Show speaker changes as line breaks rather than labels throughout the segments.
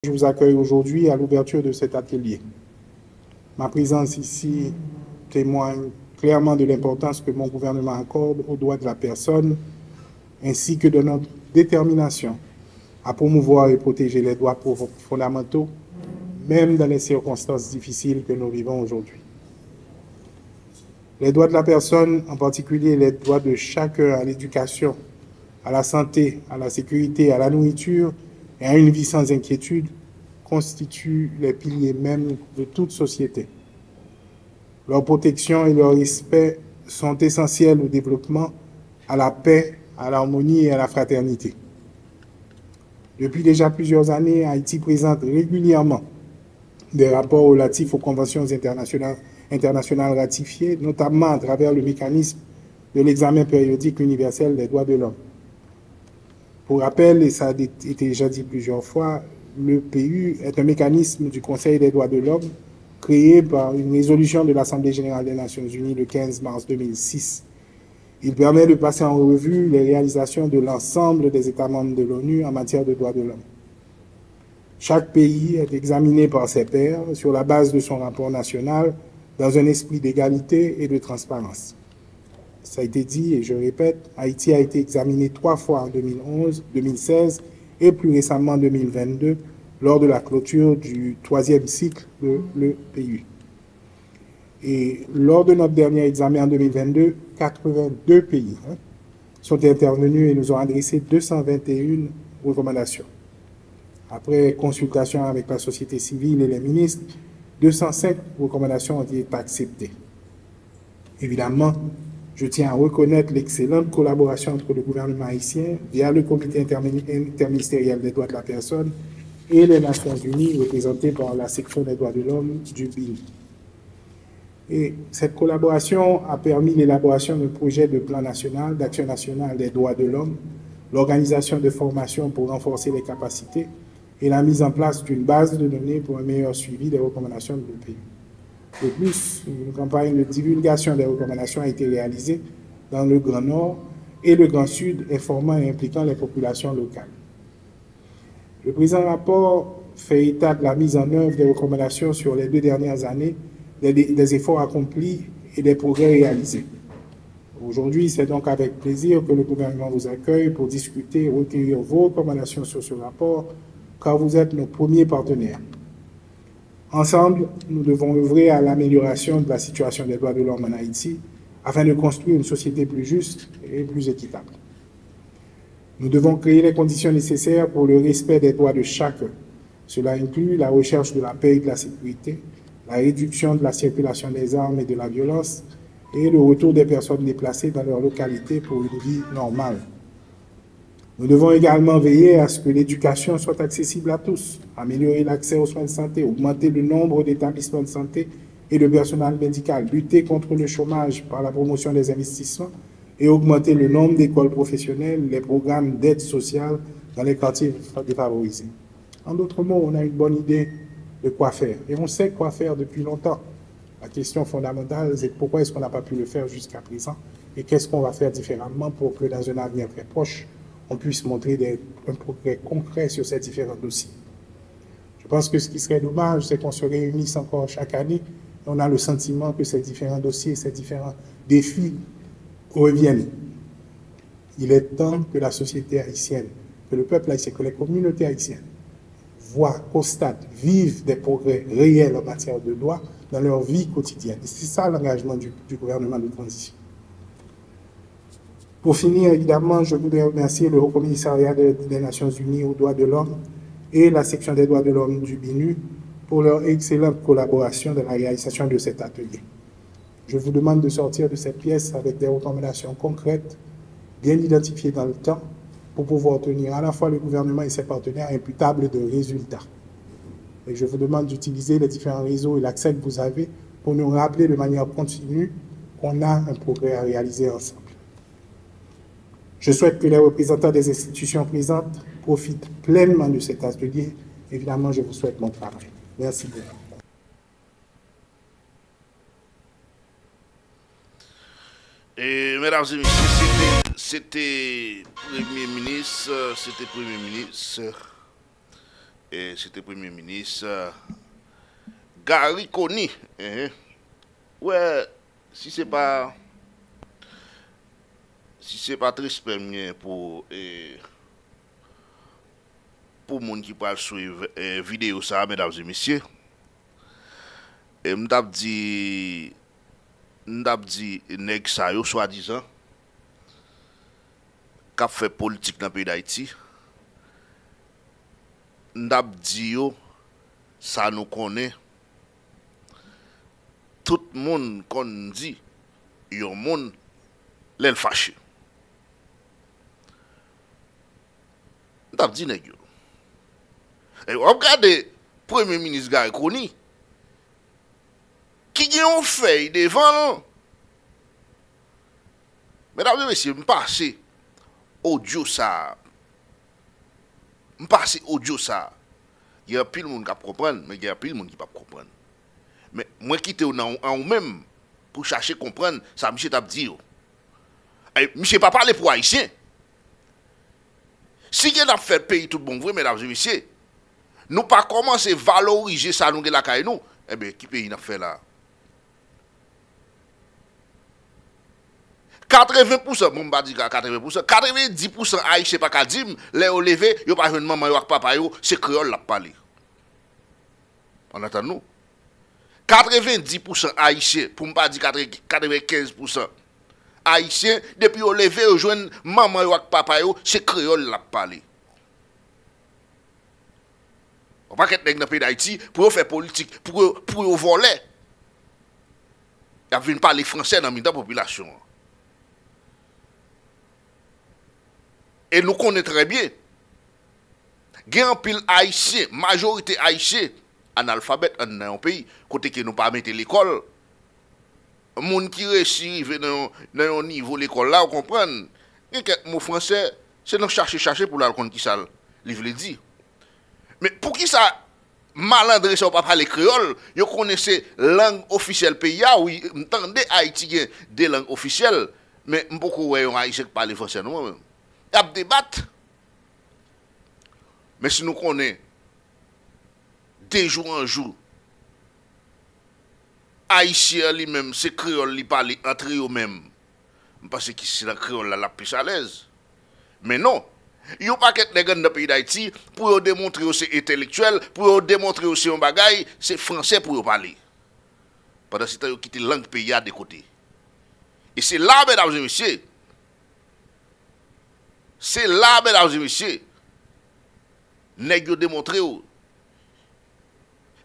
Je vous accueille aujourd'hui à l'ouverture de cet atelier. Ma présence ici témoigne clairement de l'importance que mon gouvernement accorde aux droits de la personne, ainsi que de notre détermination à promouvoir et protéger les droits fondamentaux, même dans les circonstances difficiles que nous vivons aujourd'hui. Les droits de la personne, en particulier les droits de chacun à l'éducation, à la santé, à la sécurité, à la nourriture et à une vie sans inquiétude, constituent les piliers mêmes de toute société. Leur protection et leur respect sont essentiels au développement, à la paix, à l'harmonie et à la fraternité. Depuis déjà plusieurs années, Haïti présente régulièrement des rapports relatifs aux conventions internationales ratifiées, notamment à travers le mécanisme de l'examen périodique universel des droits de l'homme. Pour rappel, et ça a été déjà dit plusieurs fois, le PU est un mécanisme du Conseil des droits de l'homme créé par une résolution de l'Assemblée générale des Nations unies le 15 mars 2006. Il permet de passer en revue les réalisations de l'ensemble des États membres de l'ONU en matière de droits de l'homme. Chaque pays est examiné par ses pairs sur la base de son rapport national dans un esprit d'égalité et de transparence. Ça a été dit et je répète, Haïti a été examiné 3 fois en 2011, 2016 et plus récemment en 2022 lors de la clôture du 3e cycle de l'EPU. Et lors de notre dernier examen en 2022, 82 pays sont intervenus et nous ont adressé 221 recommandations. Après consultation avec la société civile et les ministres, 205 recommandations ont été acceptées. Évidemment, je tiens à reconnaître l'excellente collaboration entre le gouvernement haïtien via le comité interministériel des droits de la personne et les Nations unies représentées par la section des droits de l'homme du BINI. Et cette collaboration a permis l'élaboration d'un projet de plan national d'action nationale des droits de l'homme, l'organisation de formations pour renforcer les capacités et la mise en place d'une base de données pour un meilleur suivi des recommandations de l'EPU. De plus, une campagne de divulgation des recommandations a été réalisée dans le Grand Nord et le Grand Sud, informant et impliquant les populations locales. Le présent rapport fait état de la mise en œuvre des recommandations sur les 2 dernières années, des efforts accomplis et des progrès réalisés. Aujourd'hui, c'est donc avec plaisir que le gouvernement vous accueille pour discuter et recueillir vos recommandations sur ce rapport, car vous êtes nos premiers partenaires. Ensemble, nous devons œuvrer à l'amélioration de la situation des droits de l'homme en Haïti afin de construire une société plus juste et plus équitable. Nous devons créer les conditions nécessaires pour le respect des droits de chacun. Cela inclut la recherche de la paix et de la sécurité, la réduction de la circulation des armes et de la violence et le retour des personnes déplacées dans leur localité pour une vie normale. Nous devons également veiller à ce que l'éducation soit accessible à tous, améliorer l'accès aux soins de santé, augmenter le nombre d'établissements de santé et de personnel médical, lutter contre le chômage par la promotion des investissements et augmenter le nombre d'écoles professionnelles, les programmes d'aide sociale dans les quartiers défavorisés. En d'autres mots, on a une bonne idée de quoi faire. Et on sait quoi faire depuis longtemps. La question fondamentale, c'est pourquoi est-ce qu'on n'a pas pu le faire jusqu'à présent et qu'est-ce qu'on va faire différemment pour que dans un avenir très proche, on puisse montrer un progrès concret sur ces différents dossiers. Je pense que ce qui serait dommage, c'est qu'on se réunisse encore chaque année et on a le sentiment que ces différents dossiers, ces différents défis reviennent. Il est temps que la société haïtienne, que le peuple haïtien, que les communautés haïtiennes voient, constatent, vivent des progrès réels en matière de droits dans leur vie quotidienne. Et c'est ça l'engagement du gouvernement de transition. Pour finir, évidemment, je voudrais remercier le Haut Commissariat des Nations Unies aux droits de l'homme et la section des droits de l'homme du BINU pour leur excellente collaboration dans la réalisation de cet atelier. Je vous demande de sortir de cette pièce avec des recommandations concrètes, bien identifiées dans le temps, pour pouvoir tenir à la fois le gouvernement et ses partenaires imputables de résultats. Et je vous demande d'utiliser les différents réseaux et l'accès que vous avez pour nous rappeler de manière continue qu'on a un progrès à réaliser ensemble. Je souhaite que les représentants des institutions présentes profitent pleinement de cet atelier. Évidemment, je vous souhaite bon travail. Merci beaucoup.
Et, mesdames et messieurs, c'était Premier ministre, et c'était Premier ministre Gary Coney. Ouais, si c'est pas triste pour monde qui peut suivre vidéo ça, mesdames et messieurs, et m'dap dit nèg ça yo soi-disant qu'a fait politique dans le pays d'Haïti, m'dap dit yo ça nous connaît tout le monde qu'on dit yon monde l'el fâché. M'dap dit nèg yo. Et regardez Premier ministre Gary Coney qui a une feuille devant nous. Mesdames et messieurs, je passe audio ça. Il y a pile de monde qui comprendre, mais il y a pile de monde qui ne comprendre. Mais moi qui te en même pour chercher comprendre ça monsieur t'a dit. Et monsieur pas parler pour haïtien. Si vous avez fait le pays tout bon vrai mesdames et messieurs, nous pas commencer à valoriser ça nous de la caille nous, eh bien qui pays n'a fait là? 80%, bon, bah, 80%, 90% haïtien pas qu'à dire, les au levé, yo pas jeune maman, yo ak papa yo, c'est créole la parler. On attend nous. 90% haïtien, pour ne pas dire 95% haïtien, depuis au levé, yo jeune maman, yo ak papa yo, c'est créole la parler. On va pas qu'être dans le pays d'Haïti pour faire politique, pour voler. Il y a parler français dans la population. Et nous connaissons très bien. Il y a un pile haïtien, majorité haïtien, analphabète dans un pays, côté que nous pas mettre l'école. Les gens qui réussissent dans un niveau de l'école là, vous comprenez? Il y a quelques mots français, c'est nous chercher pour la compte qui ça veut dire. Mais pour qui ça malandré ça pas parler créole, vous connaissez langue officielle pays oui, m'entendez haïtien des langues officielles, mais beaucoup ouais haïtien qui parle français nous. Il y a des débats. Mais si nous connaissons de jour en jour, haïtien lui-même, c'est créole, il parle entre eux-mêmes. Parce que c'est la créole la plus à l'aise. Mais non. Il n'y a pas qu'être dans le pays d'Haïti pour démontrer que c'est intellectuel, pour démontrer que c'est un bagage, c'est français pour parler. Pendant ce temps, ils quittent la langue pays à des côtés. Et c'est là, mesdames et messieurs, nèg yo démontré ou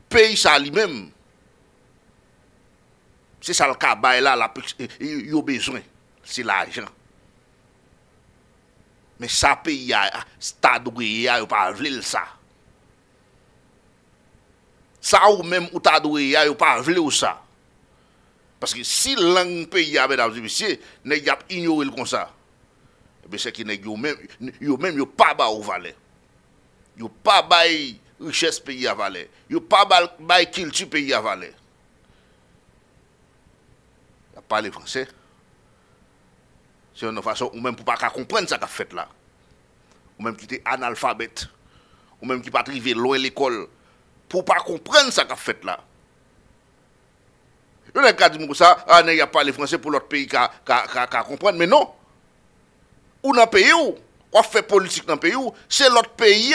pays ça lui-même c'est ça le cas là la yo besoin c'est l'argent mais ça pays a stade yo pas vle ça ou même ou ta doué yo pas vle ou ça parce que si langue pays a mesdames et messieurs nèg a ignorer comme ça ben c'est qui nèg yo même yo pas ba ou valeur yo pas bay richesse pays à valeur yo pas bay culture pays à valeur y a parler français c'est une façon ou même pour pas comprendre ça qu'a fait là ou même qui était analphabète ou même qui pas arrivé loin l'école pour pas comprendre ça qu'a fait là yo nèg ka di ça nèg a parler français pour l'autre pays ka comprendre mais non ou dans pays où on fait politique dans pays où c'est l'autre pays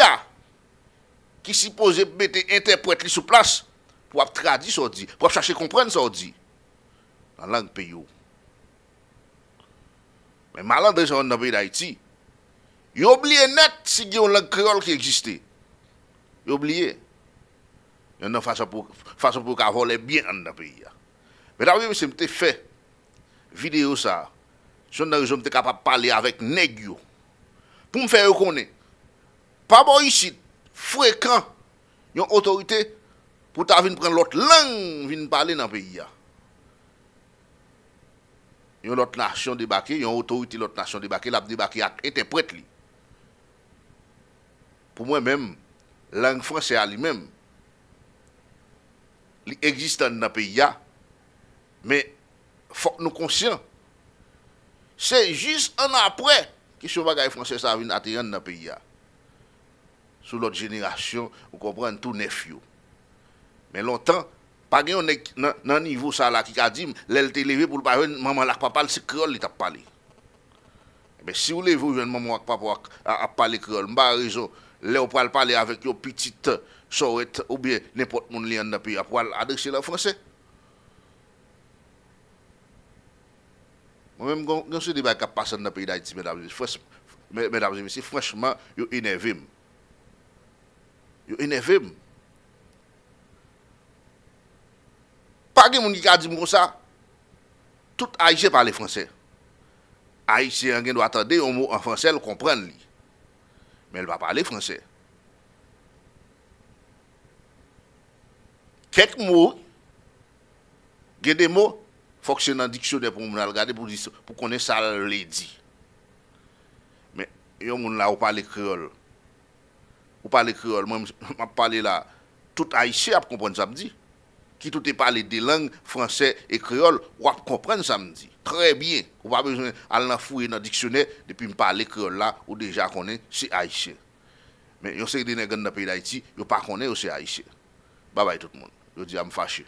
qui supposé mettre interprète sur place pour traduire ça dit pour chercher comprendre ça dit dans la langue pays où mais malandré dans le pays d'Haïti il oublié net si il y a une langue créole qui existait il oublié il y a une façon pour voler bien dans le pays mais là oui c'est fait vidéo ça je suis capable de parler avec nèg yo pour me faire reconnaître. Pas bon ici, fréquent, une autorité pour ta venir prendre l'autre langue, venir parler dans le pays. Une autre nation débarquée, une autorité de l'autre nation débarquée, la débarquée à interprète. Pour moi-même, la langue française à lui-même, il existe dans le pays, mais il faut que nous soyons conscients. C'est juste un après que ce bagage français ça vient atterrir dans le pays. sous l'autre génération, vous comprenez, tout neuf. Mais longtemps, pas de dans niveau ça là qui a dit, l'elle t'est levé pour le parler, maman là, papa, c'est créole, il t'a parlé. Mais si vous levez, vous jeune maman, papa, à parler créole, pas raison, là, vous pouvez parler avec vos petites sorettes ou bien n'importe qui dans le pays, pour adresser le français. Moi-même, quand ce débat qui passe dans le pays d'Haïti, mesdames et messieurs, franchement, vous énervé. Vous énervé. Pas de monde qui a dit comme ça. Tout Haïtien parle français. Haïtien doit attendre un mot en français, le comprendre. Mais elle va parler français. Quelques mots, il y a des mots, il faut que c'est dans le dictionnaire pour me regarder pour connaître ça, le dit. Mais il y a des gens là qui parlent créole. Ou parler créole, moi, je parle là, tout Haïtien a comprendre ça me dit. Qui tout est parlé des langues français et créole, ou à comprendre ça me dit. Très bien. Ou pas besoin d'aller fouiller dans le dictionnaire depuis me parler créole là, ou déjà connaît, c'est haïtien. Mais yo sais que des nègres dans le pays d'Haïti, yo pas connaît c'est haïtien. Bye bye tout le monde. Je dis à me fâcher.